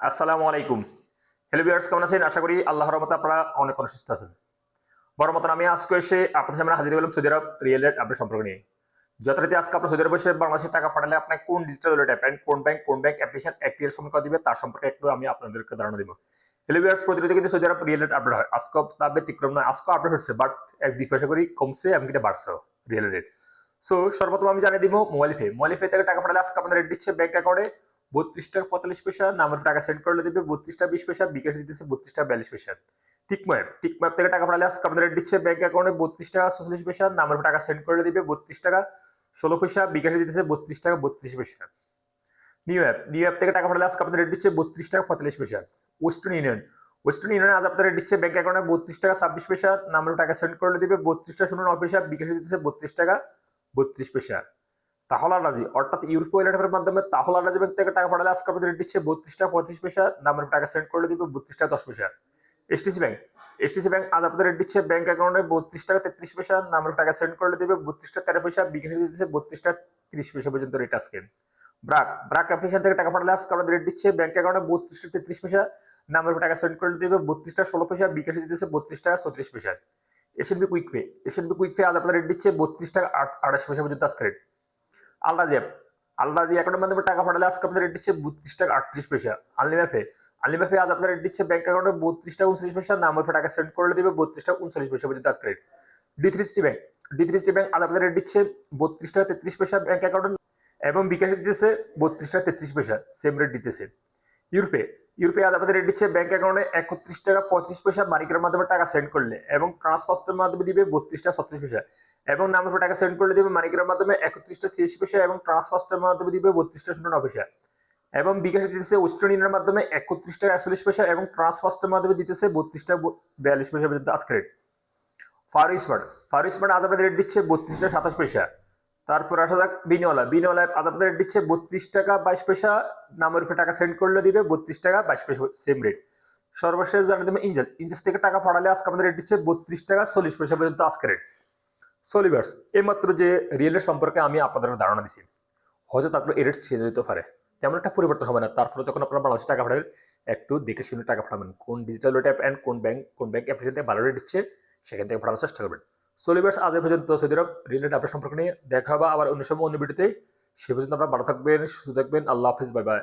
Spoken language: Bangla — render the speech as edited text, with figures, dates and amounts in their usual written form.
আসসালামু আলাইকুম। হ্যালো ভিউয়ার্স, কেমন আছেন? আশা করি আল্লাহর রহমতে আপনারা অনেক সুস্থ আছেন। বড় মতন আমি আজকে এসে আপনাদের সামনে হাজির হলাম সৌদি আরব রিয়েল রেট আপডেট সম্পর্ক নিয়ে। যথারীতি আজকে আপনার সৌদি আরবে বসে বাংলাদেশে টাকা পাঠালে আপনার কোন ডিজিটাল ওয়ালেট অ্যাপ, কোন ব্যাংক অ্যাপ্লিকেশন অ্যাক্টিভের সম্পর্ক দিবে তার সম্পর্কে একটু আমি আপনাদেরকে ধারণা দিব। হ্যালো ভিউয়ার্স, প্রতিনিয়ত কিন্তু সৌদি আরব রিয়েল রেট আপডেট হয়। আজকেও তা ব্যতিক্রম নয়। আজকেও আপডেট হচ্ছে, বাট এক দুই পয়সা করে কমছে এবং এটা বাড়ছেও রিয়েল রেট। সো সর্বপ্রথম আমি জানিয়ে দিব মোবাইল পে থেকে টাকা পাঠালে আজকে আপনার রেট দিচ্ছে ব্যাংক অ্যাকাউন্টে 32 টাকা 45 পয়সা, নামের টাকা সেন্ড করলে দিবে 32 টাকা 20 পয়সা, বিকাশে দিতেছে 32 টাকা 42 পয়সা। টিকময় থেকে টাকা পাঠালে আজকে আপনাদের রেট দিচ্ছে ব্যাংক অ্যাকাউন্টে 32 টাকা 46 পয়সা, নামের টাকা সেন্ড করলে দিবে 32 টাকা 16 পয়সা, বিকাশে দিতেছে 32 টাকা 32 পয়সা। নিউ অ্যাপ থেকে টাকা পাঠালে আজকে আপনাদের রেট দিচ্ছে 32 টাকা 45 পয়সা। ওয়েস্টার্ন ইউনিয়ন আজ আপনাদের দিচ্ছে ব্যাংক অ্যাকাউন্টে 32 টাকা 26 পয়সা, নামের টাকা সেন্ড করলে দিবে 32 টাকা 09 পয়সা, বিকাশে দিতেছে 32 টাকা 32 পয়সা। তাহলা রাজি অর্থাৎ ইউরোপ ওয়ালেটের মাধ্যমে তাহলা রাজি ব্যাংক থেকে টাকা পাঠালে আজকে আপনাদের রেট দিচ্ছে 32 টাকা 35 পয়সা, নামের টাকা সেন্ড করলে দিবে 32 টাকা 10 পয়সা। এসটিসি ব্যাংক এসটিসি ব্যাংক আজ আপনাদের রেট দিচ্ছে ব্যাংক অ্যাকাউন্টে 32 টাকা 33 পয়সা, নামের টাকা সেন্ড করলে দিবে 32 টাকা 13 পয়সা, বিকাশে দিচ্ছে 32 টাকা 30 পয়সা পর্যন্ত রেট আজকে। ব্রাক অ্যাপ্লিকেশন থেকে টাকা পাঠালে আজকে আপনাদের রেট দিচ্ছে ব্যাংক অ্যাকাউন্টে 32 টাকা 33 পয়সা, নামের টাকা সেন্ড করলে দিবে 32 টাকা 16 পয়সা, বিকাশে দিতেছে 32 টাকা 34 পয়সা। এশিয়ান বি কুইক পে আজ আপনাদের রেট দিচ্ছে 32 টাকা 28 পয়সা পর্যন্ত আজকে রেট। আলরাজি অ্যাপ আলরাজি অ্যাকাউন্টের মাধ্যমে টাকা পাঠালে আজকে আপনাদের রেট দিচ্ছে 32 টাকা 38 পয়সা। আনলিমাফে আজ আপনার রেট দিচ্ছে ব্যাংক অ্যাকাউন্টে 32 টাকা 39 পয়সা, নামের টাকা সেন্ড করলে দিবে 32 টাকা 39 পয়সা পর্যন্ত আজকে রেট। ডি3সিটি ব্যাংক আজ আপনাদের রেট দিচ্ছে 32 টাকা 33 পয়সা ব্যাংক অ্যাকাউন্টে এবং বিকাশে দিতেছে 32 টাকা 33 পয়সা, সেম রেট দিতেছে। ইউরোপে ইউরোপে আজ আপনাদের রেট দিচ্ছে ব্যাংক অ্যাকাউন্টে 31 টাকা 35 পয়সা মানিকের মাধ্যমে টাকা সেন্ড করলে এবং ট্রান্সফারের মাধ্যমে দিবে 32 টাকা 36 পয়সা এবং নামের টাকা সেন্ড করলে দিবে মানিকের মাধ্যমে 31 টাকা 86 পয়সা এবং ট্রান্সফারের মাধ্যমে দিবে 32 টাকা 09 পয়সা এবং বিকাশে দিতেছে ওয়েস্টার্ন ইউনিয়নের মাধ্যমে 31 টাকা 41 পয়সা এবং ট্রান্সফারের মাধ্যমে দিতেছে 32 টাকা 42 পয়সা পর্যন্ত আজকে রেট। ফারু স্মার্ট আজ আপনাদের রেট দিচ্ছে 32 টাকা 27 পয়সা। তারপর আসা যাক বিনিওয়ালা আজ আপনাদের রেট দিচ্ছে 32 টাকা 22 পয়সা, নামের উপরে টাকা সেন্ড করলে দিবে 32 টাকা 22 পয়সা, সেম রেট। সর্বশেষ জানিয়ে দেবেন ইনজাস থেকে টাকা পাঠালে আজকে আমাদের রেট দিচ্ছে 32 টাকা 40 পয়সা পর্যন্ত আজকে রেট। সলিভার্স এইমাত্র যে রিয়েলের সম্পর্কে আমি আপনাদের ধারণা দিচ্ছি, হয়তো তারপর এর রেট চেঞ্জ হতে পারে, তেমন একটা পরিবর্তন হবে না। তারপরে যখন আপনারা বাংলাদেশে টাকা পাঠাবেন একটু দেখে শুনে টাকা পাঠাবেন, কোন ডিজিটাল ওয়েট অ্যান্ড কোন ব্যাংক অ্যাপ্লিকেশন থেকে ভালো রেট দিচ্ছে সেখান থেকে পাঠানোর চেষ্টা করবেন। সলিভার্স আজ পর্যন্ত সৌদি আরব রিয়েল আপডেট সম্পর্কে নিয়ে দেখা হবে আবার অন্য সময় অন্য ভিডিওতে। সে পর্যন্ত আপনারা ভালো থাকবেন, সুস্থ থাকবেন। আল্লাহ হাফিজ, বাই বাই।